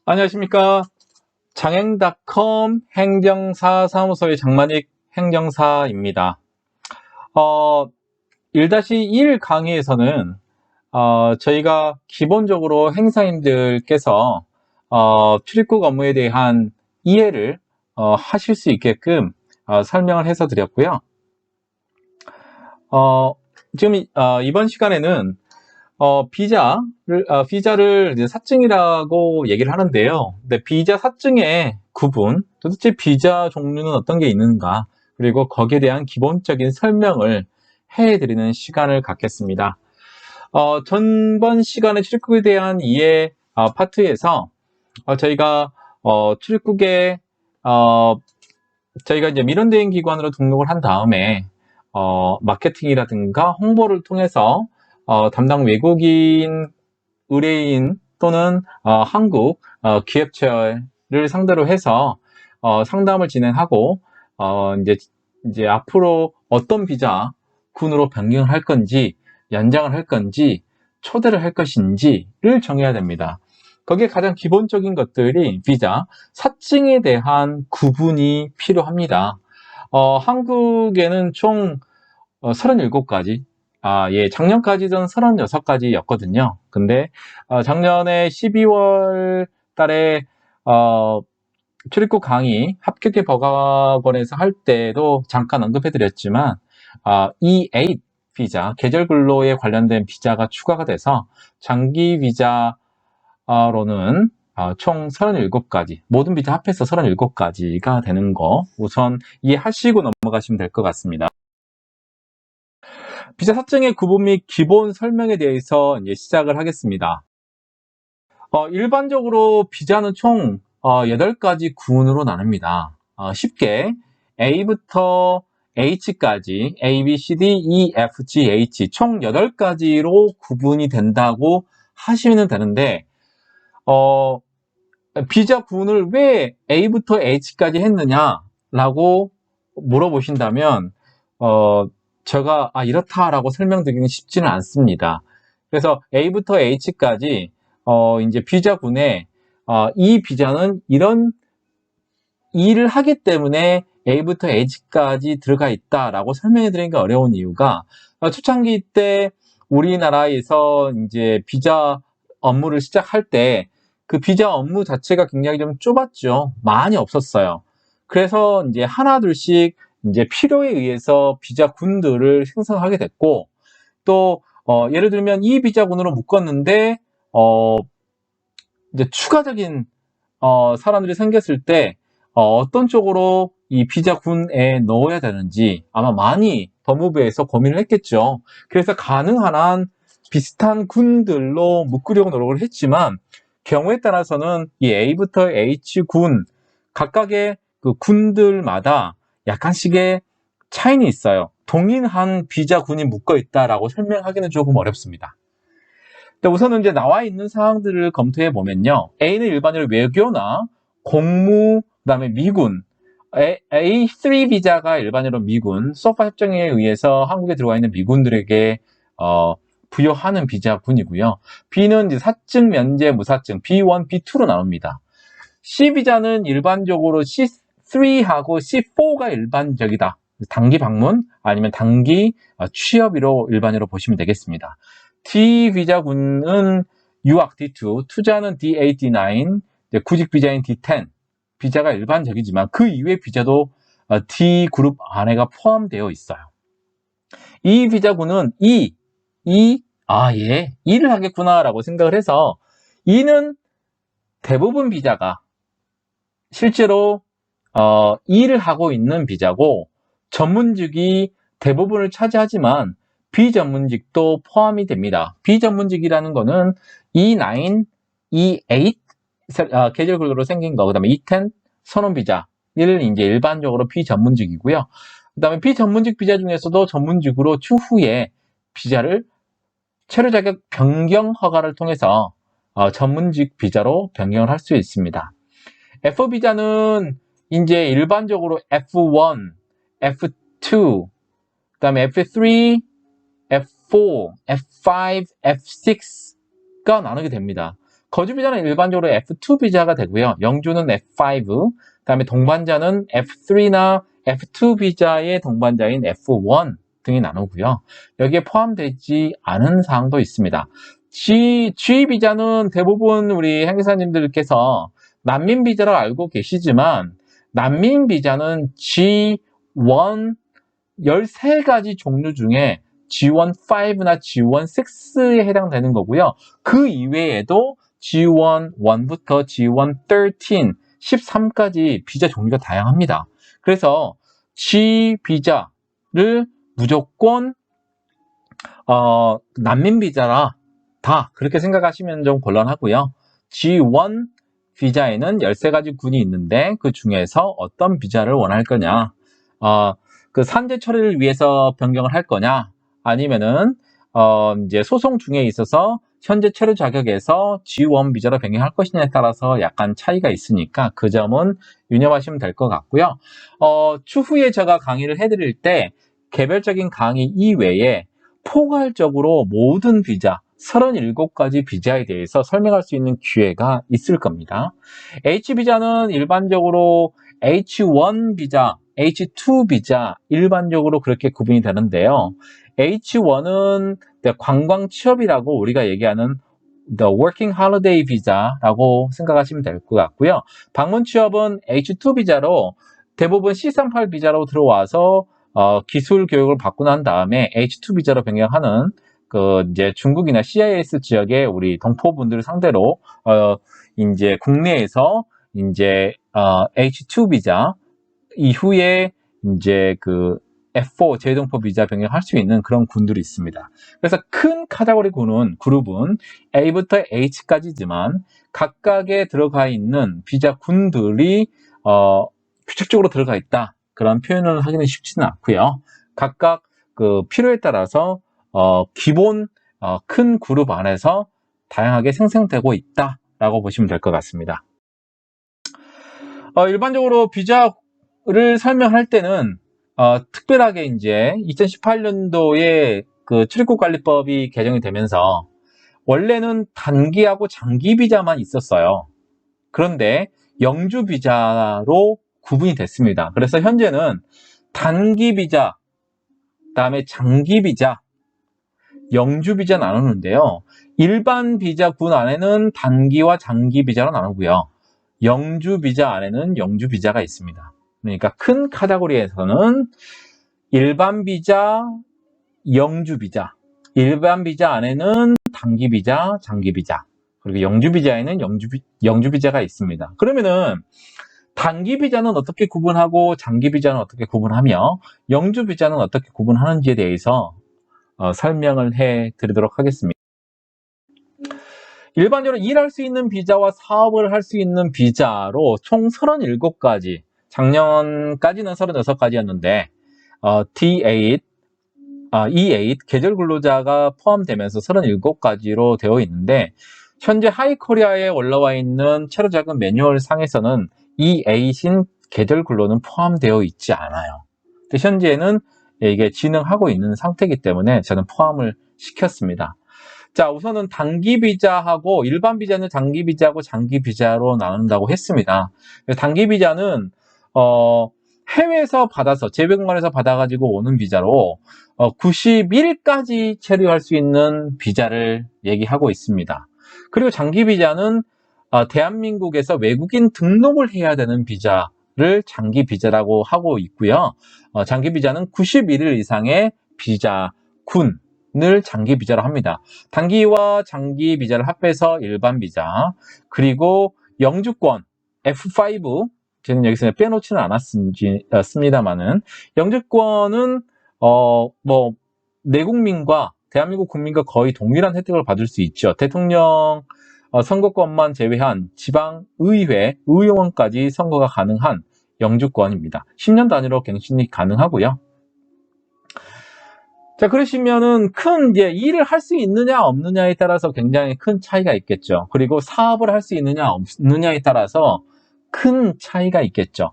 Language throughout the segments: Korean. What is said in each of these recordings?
안녕하십니까. 장행닷컴 행정사 사무소의 장만익 행정사입니다. 1-1 강의에서는 저희가 기본적으로 행사님들께서 출입국 업무에 대한 이해를 하실 수 있게끔 설명을 해서 드렸고요. 지금 이번 시간에는 비자를 이제 사증이라고 얘기를 하는데요. 근데 비자 사증의 구분, 도대체 비자 종류는 어떤 게 있는가, 그리고 거기에 대한 기본적인 설명을 해드리는 시간을 갖겠습니다. 전번 시간에 출입국에 대한 이해 파트에서 저희가 출입국에 저희가 이제 민원대행 기관으로 등록을 한 다음에 마케팅이라든가 홍보를 통해서 담당 외국인 의뢰인 또는 한국 기업체를 상대로 해서 상담을 진행하고 이제 앞으로 어떤 비자 군으로 변경을 할 건지, 연장을 할 건지, 초대를 할 것인지를 정해야 됩니다. 거기에 가장 기본적인 것들이 비자 사증에 대한 구분이 필요합니다. 한국에는 총 37가지, 작년까지는 36가지였거든요. 근데 작년에 12월 달에 출입국 강의 합격의 법학원에서 할 때도 잠깐 언급해드렸지만 E8 비자, 계절 근로에 관련된 비자가 추가가 돼서 장기 비자로는 총 37가지, 모든 비자 합해서 37가지가 되는 거 우선 이해하시고 넘어가시면 될 것 같습니다. 비자 사증의 구분 및 기본 설명에 대해서 이제 시작을 하겠습니다. 일반적으로 비자는 총 8가지 군으로 나눕니다. 쉽게 A부터 H까지 A, B, C, D, E, F, G, H 총 8가지로 구분이 된다고 하시면 되는데 비자 군을 왜 A부터 H까지 했느냐라고 물어보신다면 제가 이렇다라고 설명드리기는 쉽지는 않습니다. 그래서 A부터 H까지 이제 비자군에 이 비자는 이런 일을 하기 때문에 A부터 H까지 들어가 있다라고 설명해 드리기가 어려운 이유가 초창기 때 우리나라에서 이제 비자 업무를 시작할 때 그 비자 업무 자체가 굉장히 좀 좁았죠. 많이 없었어요. 그래서 이제 하나둘씩 이제 필요에 의해서 비자군들을 생성하게 됐고, 또 예를 들면 이 비자군으로 묶었는데 이제 추가적인 사람들이 생겼을 때 어떤 쪽으로 이 비자군에 넣어야 되는지 아마 많이 법무부에서 고민을 했겠죠. 그래서 가능한 한 비슷한 군들로 묶으려고 노력을 했지만 경우에 따라서는 이 A부터 H군 각각의 그 군들마다 약간씩의 차이는 있어요. 동일한 비자군이 묶어 있다라고 설명하기는 조금 어렵습니다. 우선은 이제 나와 있는 사항들을 검토해 보면요. A는 일반적으로 외교나 공무, 그다음에 미군, A3 비자가 일반적으로 미군, 소파 협정에 의해서 한국에 들어와 있는 미군들에게 부여하는 비자군이고요. B는 이제 사증, 면제, 무사증, B1, B2로 나옵니다. C 비자는 일반적으로 C3하고 C4가 일반적이다. 단기 방문 아니면 단기 취업으로 일반적으로 보시면 되겠습니다. D 비자군은 유학 D2, 투자는 D8, D9, 구직 비자인 D10 비자가 일반적이지만 그 이외의 비자도 D 그룹 안에가 포함되어 있어요. 이 비자군은 E를 하겠구나라고 생각을 해서 E는 대부분 비자가 실제로 E를 하고 있는 비자고 전문직이 대부분을 차지하지만 비전문직도 포함이 됩니다. 비전문직이라는 거는 E9, E8 계절 근로로 생긴 거, 그 다음에 E10 선원 비자를 이제 일반적으로 비전문직이고요. 그 다음에 비전문직 비자 중에서도 전문직으로 추후에 비자를 체류 자격 변경 허가를 통해서 전문직 비자로 변경을 할 수 있습니다. F 비자는 이제 일반적으로 F1, F2, 그 다음에 F3, F4, F5, F6가 나누게 됩니다. 거주 비자는 일반적으로 F2 비자가 되고요. 영주는 F5, 그다음에 동반자는 F3나 F2 비자의 동반자인 F1 등이 나누고요. 여기에 포함되지 않은 사항도 있습니다. G 비자는 대부분 우리 행사님들께서 난민 비자라고 알고 계시지만 난민 비자는 G1 13가지 종류 중에 G1-5나 G1-6에 해당되는 거고요. 그 이외에도 G1-1부터 G1-13, 13까지 비자 종류가 다양합니다. 그래서 G 비자를 무조건 난민 비자라 다 그렇게 생각하시면 좀 곤란하고요. G1 비자에는 13가지 군이 있는데 그 중에서 어떤 비자를 원할 거냐, 그 산재 처리를 위해서 변경을 할 거냐, 아니면은 이제 소송 중에 있어서 현재 체류 자격에서 G1 비자로 변경할 것이냐에 따라서 약간 차이가 있으니까 그 점은 유념하시면 될 것 같고요. 추후에 제가 강의를 해드릴 때 개별적인 강의 이외에 포괄적으로 모든 비자 37가지 비자에 대해서 설명할 수 있는 기회가 있을 겁니다. H비자는 일반적으로 H1 비자, H2 비자 일반적으로 그렇게 구분이 되는데요. H1은 관광 취업이라고 우리가 얘기하는 The Working Holiday 비자라고 생각하시면 될 것 같고요. 방문 취업은 H2 비자로 대부분 C38 비자로 들어와서 기술 교육을 받고 난 다음에 H2 비자로 변경하는 이제 중국이나 CIS 지역의 우리 동포분들을 상대로 이제 국내에서 이제 H2 비자 이후에 이제 F4 재동포 비자 변경할 수 있는 그런 군들이 있습니다. 그래서 큰 카테고리 그룹은 A부터 H까지지만 각각에 들어가 있는 비자 군들이 규칙적으로 들어가 있다. 그런 표현을 하기는 쉽지는 않고요. 각각 필요에 따라서 기본 큰 그룹 안에서 다양하게 생성되고 있다라고 보시면 될 것 같습니다. 일반적으로 비자를 설명할 때는 특별하게 이제 2018년도에 출입국관리법이 개정이 되면서 원래는 단기하고 장기 비자만 있었어요. 그런데 영주 비자로 구분이 됐습니다. 그래서 현재는 단기 비자, 그다음에 장기 비자, 영주 비자 나누는데요. 일반 비자군 안에는 단기와 장기 비자로 나누고요. 영주 비자 안에는 영주 비자가 있습니다. 그러니까 큰 카테고리에서는 일반 비자, 영주 비자, 일반 비자 안에는 단기 비자, 장기 비자, 그리고 영주 비자에는 영주 비자가 있습니다. 그러면은 단기 비자는 어떻게 구분하고 장기 비자는 어떻게 구분하며 영주 비자는 어떻게 구분하는지에 대해서 설명을 해 드리도록 하겠습니다. 일반적으로 일할 수 있는 비자와 사업을 할 수 있는 비자로 총 37가지, 작년까지는 36가지였는데 D8, E8 계절 근로자가 포함되면서 37가지로 되어 있는데 현재 하이코리아에 올라와 있는 체류자금 매뉴얼 상에서는 E8인 계절 근로는 포함되어 있지 않아요. 근데 현재는 이게 진행하고 있는 상태이기 때문에 저는 포함을 시켰습니다. 자, 우선은 단기 비자하고 일반 비자는 단기 비자하고 장기 비자로 나눈다고 했습니다. 단기 비자는 해외에서 받아서 재병관에서 받아가지고 오는 비자로 90일까지 체류할 수 있는 비자를 얘기하고 있습니다. 그리고 장기 비자는 대한민국에서 외국인 등록을 해야 되는 비자를 장기 비자라고 하고 있고요. 장기 비자는 91일 이상의 비자군을 장기 비자로 합니다. 단기와 장기 비자를 합해서 일반 비자, 그리고 영주권 F5, 저는 여기서 빼놓지는 않았습니다만은 영주권은 내국민과 대한민국 국민과 거의 동일한 혜택을 받을 수 있죠. 대통령 선거권만 제외한 지방의회, 의원까지 선거가 가능한 영주권입니다. 10년 단위로 갱신이 가능하고요. 자, 그러시면은 이제 일을 할 수 있느냐 없느냐에 따라서 굉장히 큰 차이가 있겠죠. 그리고 사업을 할 수 있느냐 없느냐에 따라서 큰 차이가 있겠죠.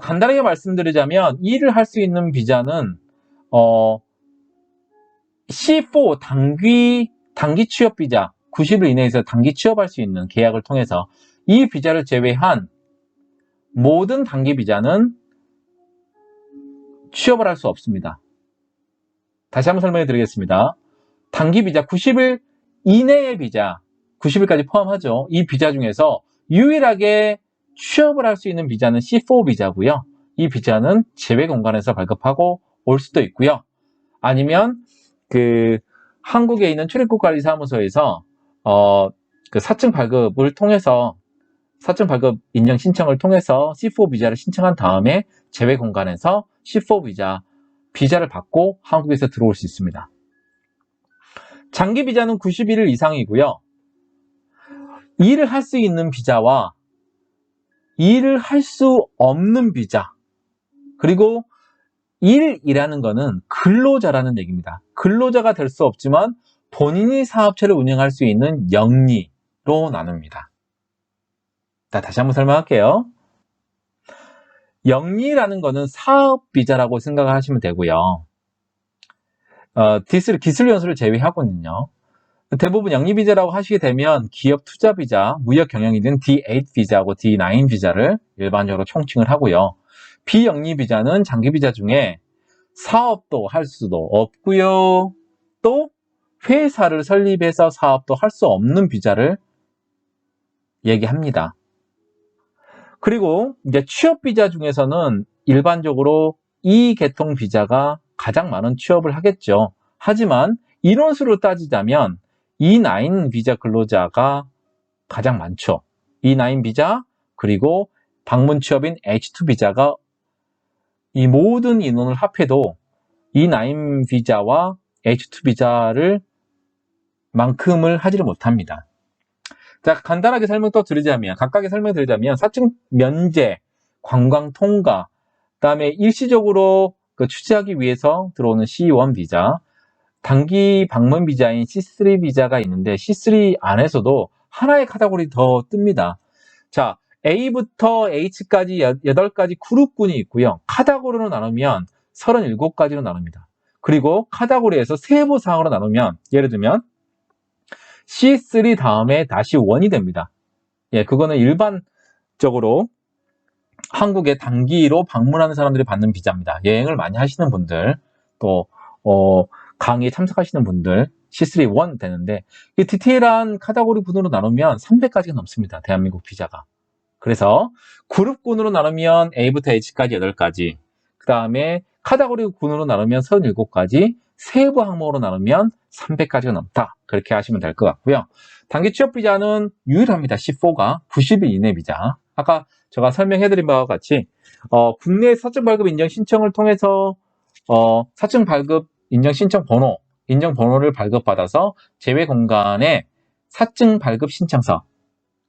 간단하게 말씀드리자면 일을 할 수 있는 비자는 C4 단기 취업 비자, 90일 이내에서 단기 취업할 수 있는 계약을 통해서 이 비자를 제외한 모든 단기 비자는 취업을 할 수 없습니다. 다시 한번 설명해 드리겠습니다. 단기 비자 90일 이내의 비자, 90일까지 포함하죠. 이 비자 중에서 유일하게 취업을 할 수 있는 비자는 C4 비자고요. 이 비자는 제외 공간에서 발급하고 올 수도 있고요. 아니면 한국에 있는 출입국관리사무소에서 사증 발급을 통해서 사증 발급 인정 신청을 통해서 C4 비자를 신청한 다음에 제외 공간에서 C4 비자를 받고 한국에서 들어올 수 있습니다. 장기 비자는 91일 이상이고요. 일을 할 수 있는 비자와 일을 할 수 없는 비자, 그리고 일이라는 거는 근로자라는 얘기입니다. 근로자가 될 수 없지만 본인이 사업체를 운영할 수 있는 영리로 나눕니다. 자, 다시 한번 설명할게요. 영리라는 거는 사업 비자라고 생각을 하시면 되고요. 기술 연수를 제외하고는요. 대부분 영리 비자라고 하시게 되면 기업 투자 비자, 무역 경영이든 D8 비자하고 D9 비자를 일반적으로 총칭을 하고요. 비영리 비자는 장기 비자 중에 사업도 할 수도 없고요. 또 회사를 설립해서 사업도 할 수 없는 비자를 얘기합니다. 그리고 이제 취업 비자 중에서는 일반적으로 이 계통 비자가 가장 많은 취업을 하겠죠. 하지만 인원수로 따지자면 E9 비자 근로자가 가장 많죠. E9 비자 그리고 방문 취업인 H2 비자가 이 모든 인원을 합해도 E9 비자와 H2 비자를 만큼을 하지를 못합니다. 자, 간단하게 각각의 설명드리자면 사증 면제, 관광 통과, 그다음에 일시적으로 취재하기 위해서 들어오는 C1 비자, 단기 방문 비자인 C3 비자가 있는데 C3 안에서도 하나의 카테고리 더 뜹니다. 자, A부터 H까지 8가지 그룹군이 있고요. 카테고리로 나누면 37가지로 나눕니다. 그리고 카테고리에서 세부 사항으로 나누면 예를 들면 C3 다음에 다시 1이 됩니다. 예, 그거는 일반적으로 한국에 단기로 방문하는 사람들이 받는 비자입니다. 여행을 많이 하시는 분들, 또 강의에 참석하시는 분들 C3 1 되는데 이 디테일한 카테고리 군으로 나누면 300가지가 넘습니다. 대한민국 비자가. 그래서 그룹군으로 나누면 A부터 H까지 8가지, 그 다음에 카테고리 군으로 나누면 37가지, 세부 항목으로 나누면 300가지가 넘다. 그렇게 하시면 될 것 같고요. 단기 취업 비자는 유일합니다. C4가 90일 이내 비자. 아까 제가 설명해드린 바와 같이 국내 사증 발급 인정 신청을 통해서 사증 발급 인정 신청 번호, 인정 번호를 발급받아서 제외 공간에 사증 발급 신청서.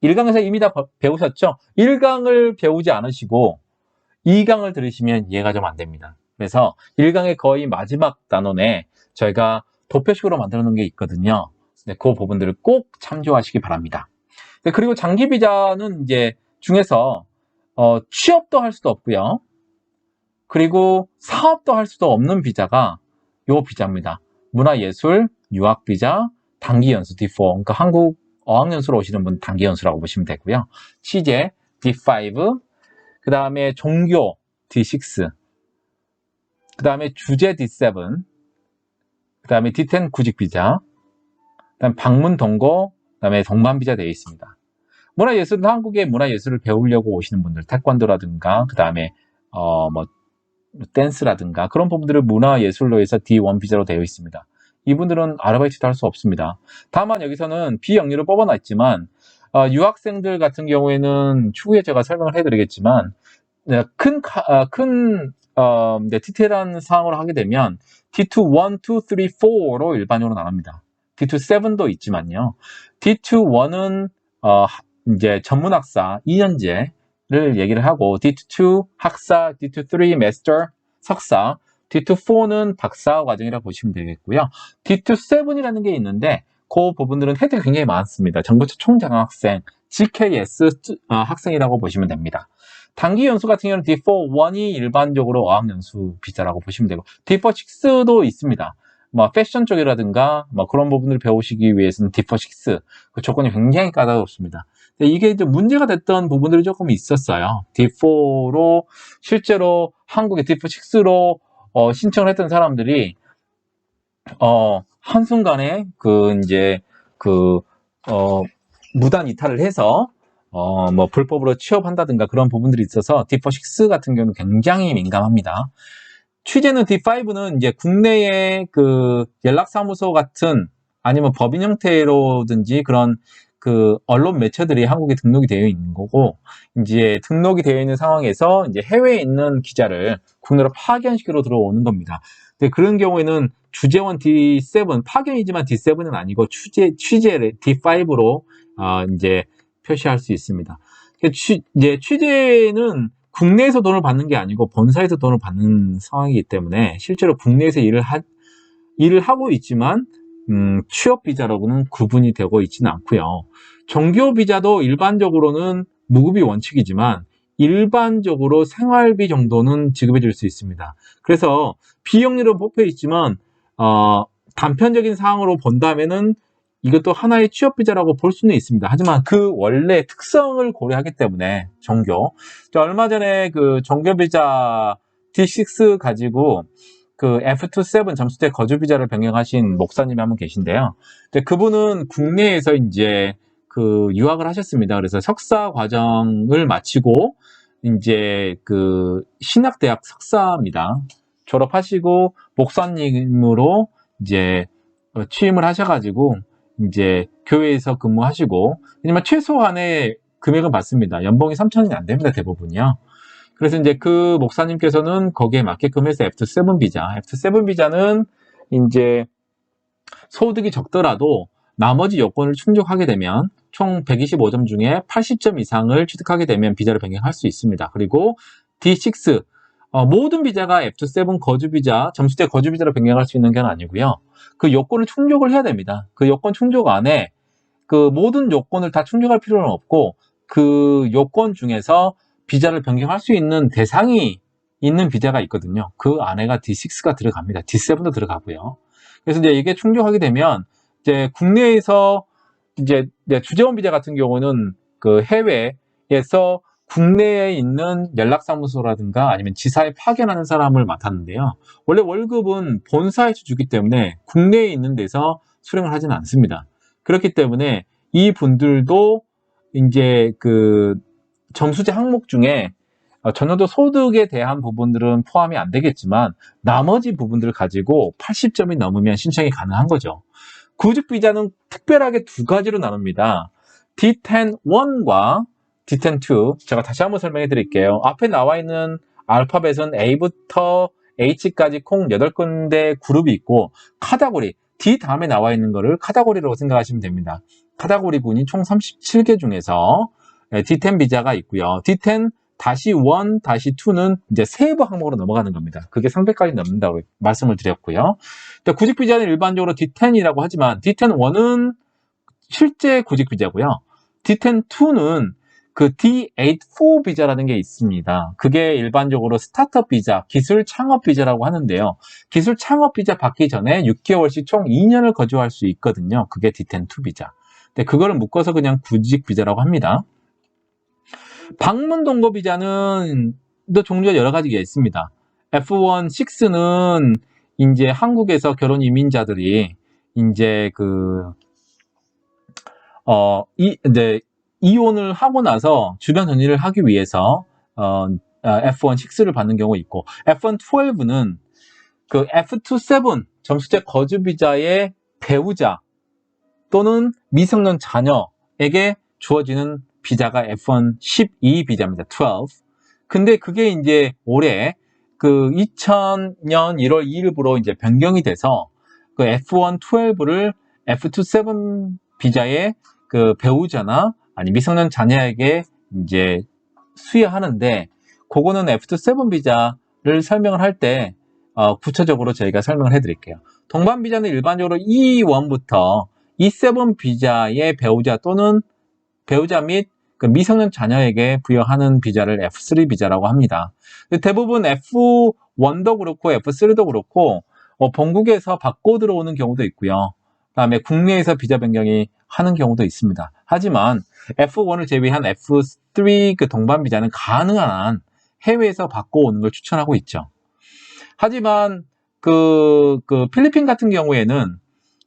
1강에서 이미 다 배우셨죠? 1강을 배우지 않으시고 2강을 들으시면 이해가 좀 안 됩니다. 그래서 1강의 거의 마지막 단원에 저희가 도표식으로 만들어 놓은 게 있거든요. 네, 그 부분들을 꼭 참조하시기 바랍니다. 네, 그리고 장기 비자는 이제 중에서 취업도 할 수도 없고요. 그리고 사업도 할 수도 없는 비자가 요 비자입니다. 문화예술, 유학비자, 단기연수 D4. 그러니까 한국 어학연수로 오시는 분 단기연수라고 보시면 되고요. 취재 D5, 그 다음에 종교 D6, 그 다음에 주재 D7, 그 다음에 D10 구직비자, 그 다음에 방문 동거, 그 다음에 동반비자 되어 있습니다. 문화예술은 한국의 문화예술을 배우려고 오시는 분들, 태권도라든가, 그 다음에 댄스라든가 그런 부분들을 문화예술로 해서 D1 비자로 되어 있습니다. 이분들은 아르바이트도 할 수 없습니다. 다만 여기서는 비영리로 뽑아놨지만 유학생들 같은 경우에는 추후에 제가 설명을 해드리겠지만 큰 디테일한 사항으로 하게 되면 D2 1, 2, 3, 4로 일반적으로 나눕니다. D2 7도 있지만요. D2 1은 이제 전문학사 2년제를 얘기를 하고 D2 학사, D2 3 마스터 석사, D2 4는 박사 과정이라고 보시면 되겠고요. D2 7이라는 게 있는데 그 부분들은 혜택이 굉장히 많습니다. 전교조 총장학생, GKS 학생이라고 보시면 됩니다. 단기 연수 같은 경우는 D4 1이 일반적으로 어학연수 비자라고 보시면 되고 D4 6도 있습니다. 뭐 패션 쪽이라든가 뭐 그런 부분을 배우시기 위해서는 D4-6 그 조건이 굉장히 까다롭습니다. 이게 이제 문제가 됐던 부분들이 조금 있었어요. D4로 실제로 한국의 D4-6로 신청을 했던 사람들이 한순간에 무단 이탈을 해서 뭐 불법으로 취업한다든가 그런 부분들이 있어서 D4-6 같은 경우는 굉장히 민감합니다. 취재는 D5는 이제 국내의 그 연락사무소 같은 아니면 법인 형태로든지 그런 그 언론 매체들이 한국에 등록이 되어 있는 거고, 이제 등록이 되어 있는 상황에서 이제 해외에 있는 기자를 국내로 파견시키러 들어오는 겁니다. 근데 그런 경우에는 주재원 D7, 파견이지만 D7은 아니고 취재를 D5로 이제 표시할 수 있습니다. 이제 취재는 국내에서 돈을 받는 게 아니고 본사에서 돈을 받는 상황이기 때문에 실제로 국내에서 일을 하고 있지만 취업 비자라고는 구분이 되고 있지는 않고요. 종교 비자도 일반적으로는 무급이 원칙이지만 일반적으로 생활비 정도는 지급해 줄 수 있습니다. 그래서 비영리로 뽑혀 있지만 단편적인 사항으로 본다면은 이것도 하나의 취업 비자라고 볼 수는 있습니다. 하지만 그 원래 특성을 고려하기 때문에 얼마 전에 그 종교 비자 D6 가지고 그 F27 잠수대 거주 비자를 변경하신 목사님이 한 분 계신데요. 근데 그분은 국내에서 이제 그 유학을 하셨습니다. 그래서 석사 과정을 마치고 이제 그 신학대학 석사입니다. 졸업하시고 목사님으로 이제 취임을 하셔가지고 이제 교회에서 근무하시고, 왜냐면 최소한의 금액은 받습니다. 연봉이 3,000원이 안 됩니다, 대부분이요. 그래서 이제 그 목사님께서는 거기에 맞게끔 해서 F7 비자, F7 비자는 이제 소득이 적더라도 나머지 요건을 충족하게 되면 총 125점 중에 80점 이상을 취득하게 되면 비자를 변경할 수 있습니다. 그리고 D6, 모든 비자가 F7 거주 비자, 잠수대 거주 비자로 변경할 수 있는 건 아니고요. 그 요건을 충족을 해야 됩니다. 그 요건 충족 안에 그 모든 요건을 다 충족할 필요는 없고 그 요건 중에서 비자를 변경할 수 있는 대상이 있는 비자가 있거든요. 그 안에가 D6가 들어갑니다. D7도 들어가고요. 그래서 이제 이게 충족하게 되면 이제 국내에서 이제 주재원 비자 같은 경우는 그 해외에서 국내에 있는 연락사무소라든가 아니면 지사에 파견하는 사람을 맡았는데요. 원래 월급은 본사에서 주기 때문에 국내에 있는 데서 수령을 하지는 않습니다. 그렇기 때문에 이 분들도 이제 그 점수제 항목 중에 전혀도 소득에 대한 부분들은 포함이 안 되겠지만 나머지 부분들을 가지고 80점이 넘으면 신청이 가능한 거죠. 구직비자는 특별하게 두 가지로 나눕니다. D10-1과 D10-2. 제가 다시 한번 설명해 드릴게요. 앞에 나와 있는 알파벳은 A부터 H까지 콩 8군데 그룹이 있고 카테고리, D 다음에 나와 있는 거를 카테고리라고 생각하시면 됩니다. 카테고리군이 총 37개 중에서 D10 비자가 있고요. D10-1, -2는 이제 세부 항목으로 넘어가는 겁니다. 그게 300까지 넘는다고 말씀을 드렸고요. 구직 비자는 일반적으로 D10이라고 하지만 D10-1은 실제 구직 비자고요. D10-2는 그 D8-4 비자라는 게 있습니다. 그게 일반적으로 스타트업 비자, 기술 창업 비자라고 하는데요. 기술 창업 비자 받기 전에 6개월씩 총 2년을 거주할 수 있거든요. 그게 D10-2 비자. 근데 그거를 묶어서 그냥 구직 비자라고 합니다. 방문 동거 비자는 또 종류가 여러 가지가 있습니다. F1-6는 이제 한국에서 결혼 이민자들이 이제 이제 이혼을 하고 나서 주변 정리를 하기 위해서 F1-6를 받는 경우가 있고, F1-12는 그 F2-7 점수제 거주 비자의 배우자 또는 미성년 자녀에게 주어지는 비자가 F1-12 비자입니다. 12. 근데 그게 이제 올해 그 2000년 1월 2일부로 이제 변경이 돼서 그 F1-12를 F2-7 비자의 그 배우자나 아니 미성년 자녀에게 이제 수여하는데, 그거는 F2-7 비자를 설명을 할 때 구체적으로 저희가 설명을 해드릴게요. 동반 비자는 일반적으로 E1부터 E7 비자의 배우자 또는 배우자 및 그 미성년 자녀에게 부여하는 비자를 F3 비자라고 합니다. 대부분 F1도 그렇고 F3도 그렇고 본국에서 바꿔 들어오는 경우도 있고요. 그다음에 국내에서 비자 변경이 하는 경우도 있습니다. 하지만 F1을 제외한 F3 그 동반 비자는 가능한 한 해외에서 바꿔오는 걸 추천하고 있죠. 하지만 그 필리핀 같은 경우에는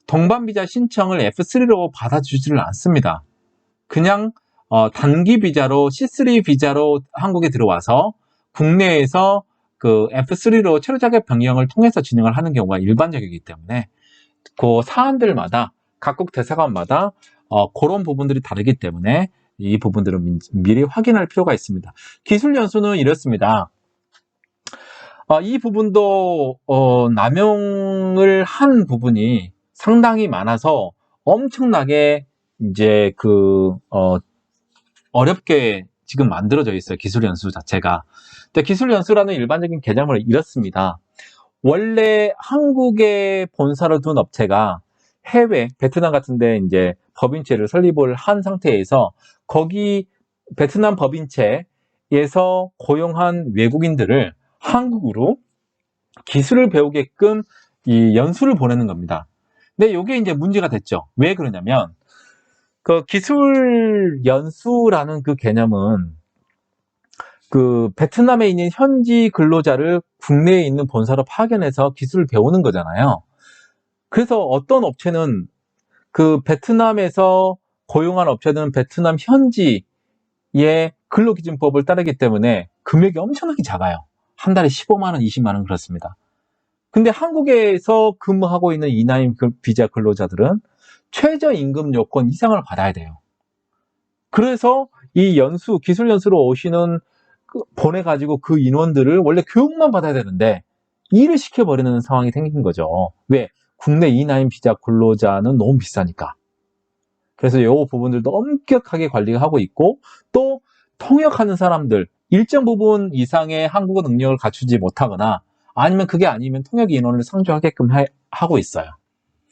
동반 비자 신청을 F3로 받아주지를 않습니다. 그냥 단기 비자로 C3 비자로 한국에 들어와서 국내에서 그 F3로 체류 자격 변경을 통해서 진행을 하는 경우가 일반적이기 때문에 그 사안들마다 각국 대사관마다 그런 부분들이 다르기 때문에 이 부분들은 미리 확인할 필요가 있습니다. 기술 연수는 이렇습니다. 이 부분도 남용을 한 부분이 상당히 많아서 엄청나게 이제 어렵게 지금 만들어져 있어요. 기술 연수 자체가. 근데 기술 연수라는 일반적인 개념을 이렇습니다. 원래 한국에 본사를 둔 업체가 해외, 베트남 같은데 이제 법인체를 설립을 한 상태에서 거기 베트남 법인체에서 고용한 외국인들을 한국으로 기술을 배우게끔 이 연수를 보내는 겁니다. 근데 이게 이제 문제가 됐죠. 왜 그러냐면 그 기술 연수라는 그 개념은 그 베트남에 있는 현지 근로자를 국내에 있는 본사로 파견해서 기술을 배우는 거잖아요. 그래서 어떤 업체는 그 베트남에서 고용한 업체는 베트남 현지의 근로기준법을 따르기 때문에 금액이 엄청나게 작아요. 한 달에 15만 원, 20만 원 그렇습니다. 근데 한국에서 근무하고 있는 이나임 비자 근로자들은 최저임금 요건 이상을 받아야 돼요. 그래서 이 기술 연수로 오시는 보내가지고 그 인원들을 원래 교육만 받아야 되는데 일을 시켜버리는 상황이 생긴 거죠. 왜? 국내 이나임 비자 근로자는 너무 비싸니까. 그래서 이 부분들도 엄격하게 관리를 하고 있고 또 통역하는 사람들 일정 부분 이상의 한국어 능력을 갖추지 못하거나 아니면 그게 아니면 통역 인원을 상주하게끔 하고 있어요.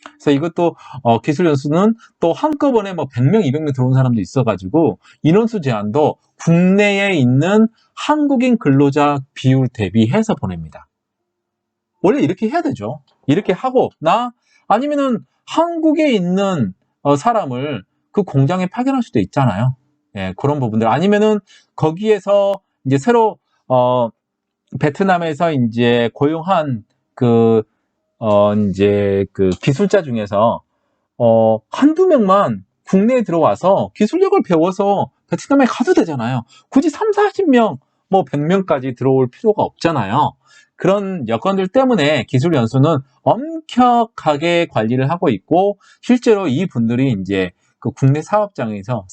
그래서 이것도 기술 연수는 또 한꺼번에 뭐 100명, 200명 들어온 사람도 있어가지고 인원수 제한도 국내에 있는 한국인 근로자 비율 대비해서 보냅니다. 원래 이렇게 해야 되죠. 이렇게 하고 아니면은 한국에 있는 사람을 그 공장에 파견할 수도 있잖아요. 예, 그런 부분들 아니면은 거기에서 이제 새로 베트남에서 이제 고용한 이제 기술자 중에서 한두 명만 국내에 들어와서 기술력을 배워서 베트남에 가도 되잖아요. 굳이 3, 40명, 뭐 100명까지 들어올 필요가 없잖아요. 그런 여건들 때문에 기술 연수는 엄격하게 관리를 하고 있고 실제로 이 분들이 이제 그 국내 사업장에서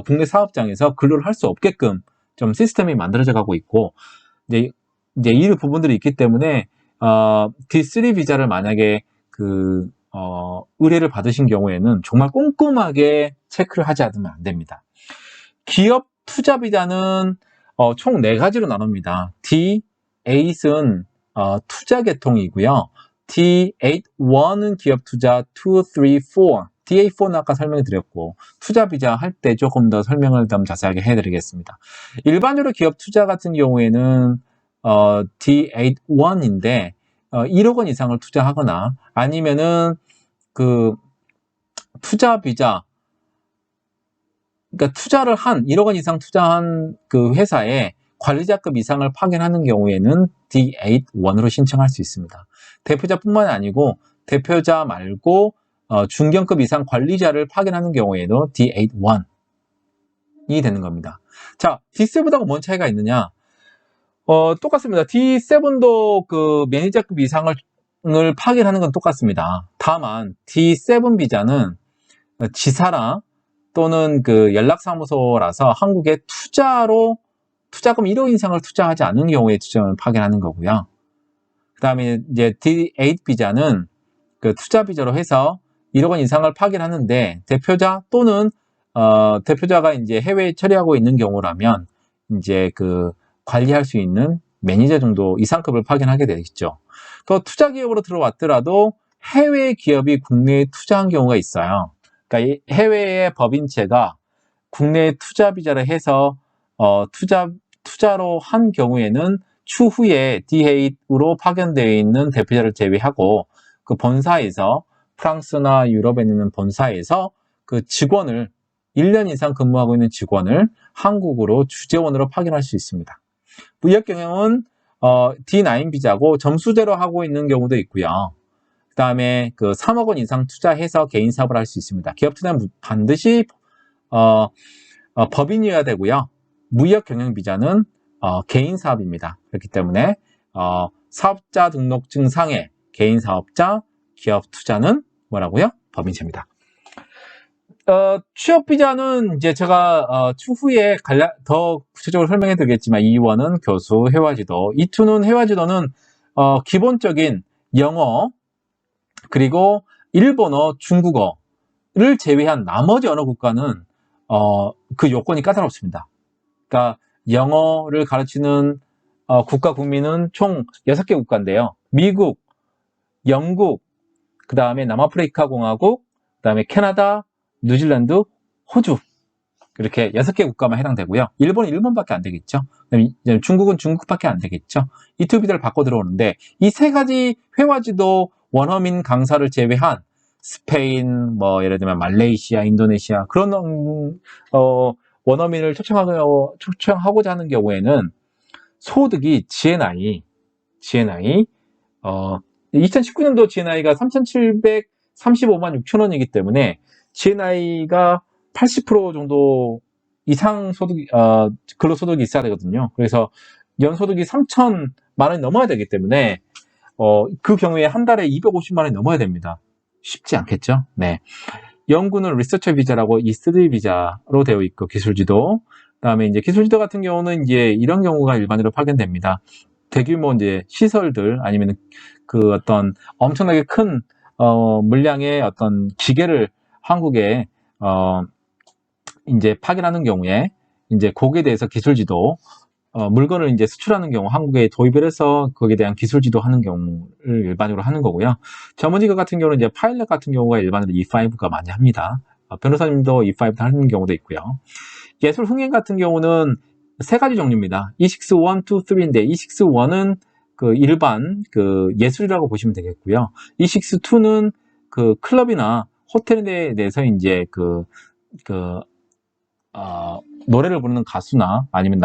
국내 사업장에서 근로를 할 수 없게끔 좀 시스템이 만들어져 가고 있고 이제 이 부분들이 있기 때문에 D3 비자를 만약에 의뢰를 받으신 경우에는 정말 꼼꼼하게 체크를 하지 않으면 안 됩니다. 기업 투자 비자는 총 4가지로 나눕니다. D8은 투자 계통이고요. D81은 기업 투자, 2, 3, 4. DA4는 아까 설명드렸고 투자 비자 할 때 조금 더 설명을 좀 자세하게 해드리겠습니다. 일반적으로 기업 투자 같은 경우에는 D81인데 1억 원 이상을 투자하거나 아니면은 투자 비자 그러니까 1억 원 이상 투자한 그 회사에 관리자급 이상을 파견하는 경우에는 D81으로 신청할 수 있습니다. 대표자뿐만 아니고 대표자 말고 중견급 이상 관리자를 파견하는 경우에도 D81이 되는 겁니다. 자, D7하고 뭔 차이가 있느냐? 똑같습니다. D7도 그 매니저급 이상을 파견하는 건 똑같습니다. 다만 D7 비자는 지사랑 또는 그 연락사무소라서 한국에 투자금 1억 이상을 투자하지 않는 경우에 지점을 파견하는 거고요. 그 다음에 이제 D8 비자는 그 투자 비자로 해서 1억 원 이상을 파견하는데 대표자 또는 대표자가 이제 해외에 처리하고 있는 경우라면 이제 관리할 수 있는 매니저 정도 이상급을 파견하게 되겠죠. 또 투자 기업으로 들어왔더라도 해외 기업이 국내에 투자한 경우가 있어요. 그러니까 해외의 법인체가 국내에 투자 비자를 해서 투자로 한 경우에는 추후에 D8으로 파견되어 있는 대표자를 제외하고 그 본사에서 프랑스나 유럽에 있는 본사에서 그 직원을 1년 이상 근무하고 있는 직원을 한국으로 주재원으로 파견할 수 있습니다. 무역 경영은 D9 비자고 점수제로 하고 있는 경우도 있고요. 그 다음에 그 3억 원 이상 투자해서 개인 사업을 할 수 있습니다. 기업 투자는 반드시 법인이어야 되고요. 무역 경영 비자는 개인 사업입니다. 그렇기 때문에 사업자 등록증상에 개인 사업자, 기업 투자는 뭐라고요? 법인체입니다. 취업 비자는 이제 제가 추후에 더 구체적으로 설명해 드리겠지만 E1은 교수, 회화지도, E2는 회화지도는 기본적인 영어 그리고 일본어, 중국어를 제외한 나머지 언어 국가는 그 요건이 까다롭습니다. 그러니까 영어를 가르치는 국가 국민은 총 6개 국가인데요. 미국, 영국, 그 다음에 남아프리카 공화국, 그 다음에 캐나다, 뉴질랜드, 호주 이렇게 6개 국가만 해당되고요. 일본은 일본밖에 안 되겠죠. 중국은 중국밖에 안 되겠죠. 이 두 비자를 바꿔 들어오는데 이 세 가지 회화지도 원어민 강사를 제외한 스페인, 뭐 예를 들면 말레이시아, 인도네시아 그런 원어민을 초청하고자 하는 경우에는 소득이 GNI 2019년도 GNI가 3,735만 6천 원이기 때문에 GNI가 80% 정도 이상 근로소득이 있어야 되거든요. 그래서 연소득이 3,000만 원이 넘어야 되기 때문에 그 경우에 한 달에 250만 원이 넘어야 됩니다. 쉽지 않겠죠? 네. 영구는 리서처 비자라고 E3 비자로 되어 있고 기술지도. 그다음에 이제 기술지도 같은 경우는 이제 이런 경우가 일반적으로 파견됩니다. 대규모 이제 시설들 아니면 그 어떤 엄청나게 큰 물량의 어떤 기계를 한국에 이제 파견하는 경우에 이제 거기에 대해서 기술지도 물건을 이제 수출하는 경우 한국에 도입을 해서 거기에 대한 기술지도 하는 경우를 일반적으로 하는 거고요. 전문직업 같은 경우는 이제 파일럿 같은 경우가 일반적으로 E5가 많이 합니다. 변호사님도 E5 하는 경우도 있고요. 예술 흥행 같은 경우는 세 가지 종류입니다. E6, 1, 2, 3인데 E6, 1은 그 일반 그 예술이라고 보시면 되겠고요. E6, 2는 그 클럽이나 호텔에 대해서 이제 노래를 부르는 가수나 아니면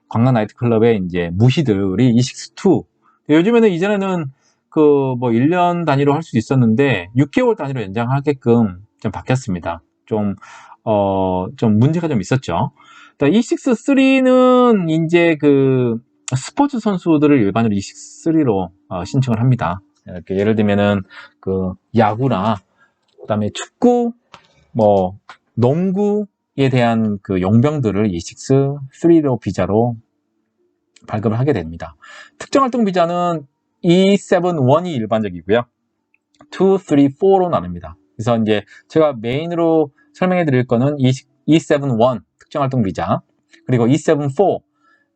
관광 나이트클럽의 이제 무희들이 E6, 2. 요즘에는 이전에는 그 뭐 1년 단위로 할 수 있었는데 6개월 단위로 연장하게끔 좀 바뀌었습니다. 좀 문제가 좀 있었죠. E6, 3는 이제 그 스포츠 선수들을 일반적으로 E6, 3로 신청을 합니다. 이렇게 예를 들면은 그 야구나 그다음에 축구, 뭐 농구에 대한 그 용병들을 E6, 3로 비자로 발급을 하게 됩니다. 특정활동 비자는 E7, 1이 일반적이고요. 2, 3, 4로 나눕니다. 그래서 이제 제가 메인으로 설명해 드릴 거는 E7, 1 특정활동 비자, 그리고 E7,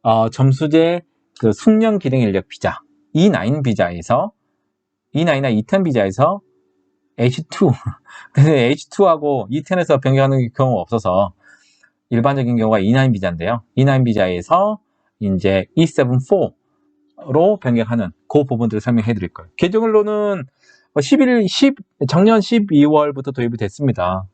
4 점수제 그 숙련 기능 인력 비자, E9 비자에서 E9이나 E10 비자에서 H2 근데 H2하고 E10에서 변경하는 경우가 없어서 일반적인 경우가 E9 비자인데요. E9 비자에서 이제 E7, 4로 변경하는 그 부분들을 설명해 드릴 거예요. 개정일로는 작년 12월부터 도입이 됐습니다.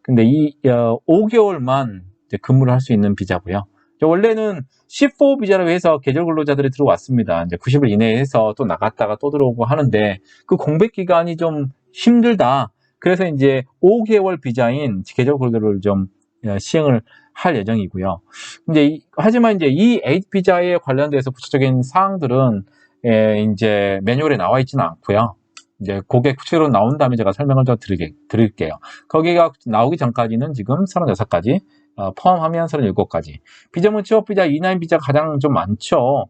근데 5개월만 이제 근무를 할 수 있는 비자고요. 원래는 14 비자라고 해서 계절 근로자들이 들어왔습니다. 이제 90일 이내에 해서 또 나갔다가 또 들어오고 하는데 그 공백 기간이 좀 힘들다. 그래서 이제 5개월 비자인 계절 근로를 좀 시행을 할 예정이고요. 하지만 이제 이 8 비자에 관련돼서 구체적인 사항들은 이제 매뉴얼에 나와 있지는 않고요. 이제 그게 구체적으로 나온 다음에 제가 설명을 더 드릴게요. 거기가 나오기 전까지는 지금 36가지, 포함하면 37가지. 비자문 취업 비자, E9 비자 가장 좀 많죠.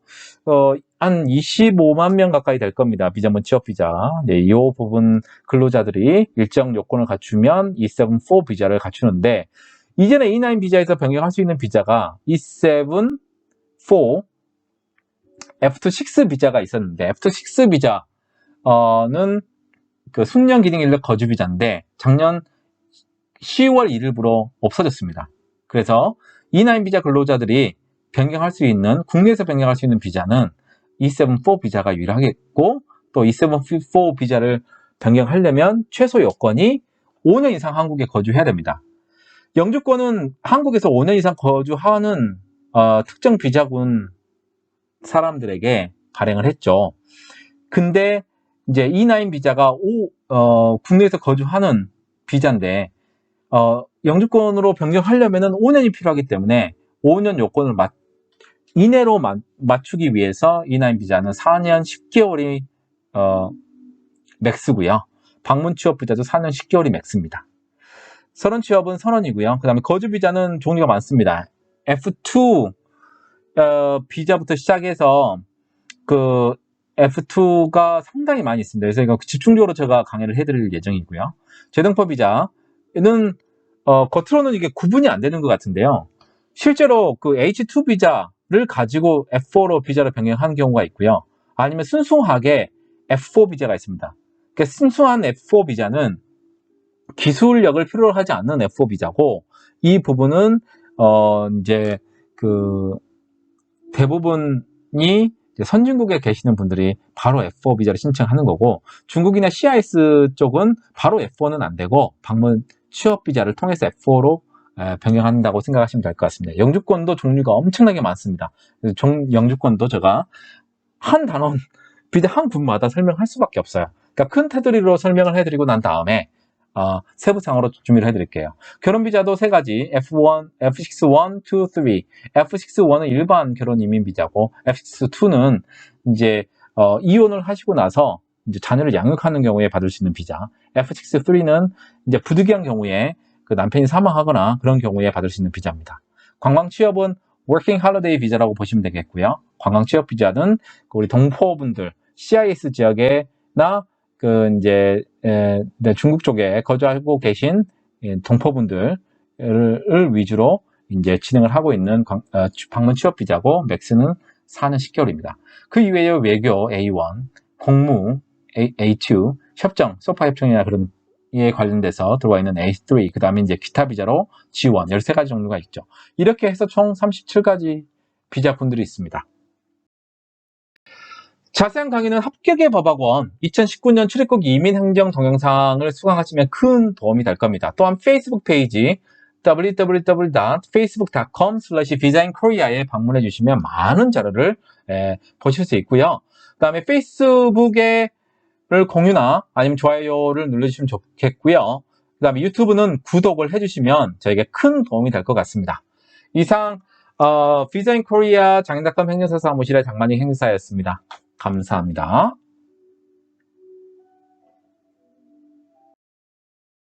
한 25만 명 가까이 될 겁니다. 비자문 취업 비자. 네, 이 부분 근로자들이 일정 요건을 갖추면 E7, 4 비자를 갖추는데, 이전에 E9 비자에서 변경할 수 있는 비자가 E7, 4, F2, 6 비자가 있었는데, F2, 6 비자는 그 숙련 기능 인력 거주 비자인데, 작년 10월 1일부로 없어졌습니다. 그래서 E9 비자 근로자들이 변경할 수 있는, 국내에서 변경할 수 있는 비자는 E74 비자가 유일하겠고, 또 E74 비자를 변경하려면 최소 요건이 5년 이상 한국에 거주해야 됩니다. 영주권은 한국에서 5년 이상 거주하는 특정 비자군 사람들에게 발행을 했죠. 근데 이제 E9 비자가 국내에서 거주하는 비자인데 영주권으로 변경하려면 5년이 필요하기 때문에 5년 요건을 이내로 맞추기 위해서 E9 비자는 4년 10개월이 맥스고요. 방문 취업 비자도 4년 10개월이 맥스입니다. 선원 취업은 선원이고요. 그 다음에 거주 비자는 종류가 많습니다. F2 비자부터 시작해서 그 F2가 상당히 많이 있습니다. 그래서 이거 집중적으로 제가 강의를 해드릴 예정이고요. 재등포 비자는 겉으로는 이게 구분이 안 되는 것 같은데요. 실제로 그 H2 비자를 가지고 F4로 비자를 변경하는 경우가 있고요. 아니면 순수하게 F4 비자가 있습니다. 그러니까 순수한 F4 비자는 기술력을 필요로 하지 않는 F4 비자고, 이 부분은 이제 그 대부분이 선진국에 계시는 분들이 바로 F4 비자를 신청하는 거고, 중국이나 CIS 쪽은 바로 F4는 안 되고 방문 취업 비자를 통해서 F4로 변경한다고 생각하시면 될 것 같습니다. 영주권도 종류가 엄청나게 많습니다. 영주권도 제가 한 단원 비자 한 군마다 설명할 수밖에 없어요. 그러니까 큰 테두리로 설명을 해드리고 난 다음에 세부상으로 준비를 해드릴게요. 결혼 비자도 세 가지, F1, F6 1, 2, 3. F6 1은 일반 결혼 이민 비자고, F6 2는 이제 이혼을 하시고 나서 이제 자녀를 양육하는 경우에 받을 수 있는 비자. F6 3는 이제 부득이한 경우에 그 남편이 사망하거나 그런 경우에 받을 수 있는 비자입니다. 관광 취업은 Working Holiday 비자라고 보시면 되겠고요. 관광 취업 비자는 우리 동포분들, CIS 지역에나 그 이제 중국 쪽에 거주하고 계신 동포분들을 위주로 이제 진행을 하고 있는 방문 취업 비자고, 맥스는 4년 10개월입니다. 그 이외에 외교 A1, 공무 A2, 협정, 소파 협정이나 그런 에 관련돼서 들어와 있는 A3, 그 다음에 이제 기타 비자로 G1, 13가지 종류가 있죠. 이렇게 해서 총 37가지 비자군들이 있습니다. 자세한 강의는 합격의 법학원 2019년 출입국 이민 행정 동영상을 수강하시면 큰 도움이 될 겁니다. 또한 페이스북 페이지 www.facebook.com/visainkorea에 방문해 주시면 많은 자료를 보실 수 있고요. 그 다음에 페이스북에 공유나 아니면 좋아요를 눌러주시면 좋겠고요. 그 다음에 유튜브는 구독을 해주시면 저에게 큰 도움이 될 것 같습니다. 이상 비자인 코리아 장인닷컴 행정사 사무실의 장만익 행사였습니다. 감사합니다.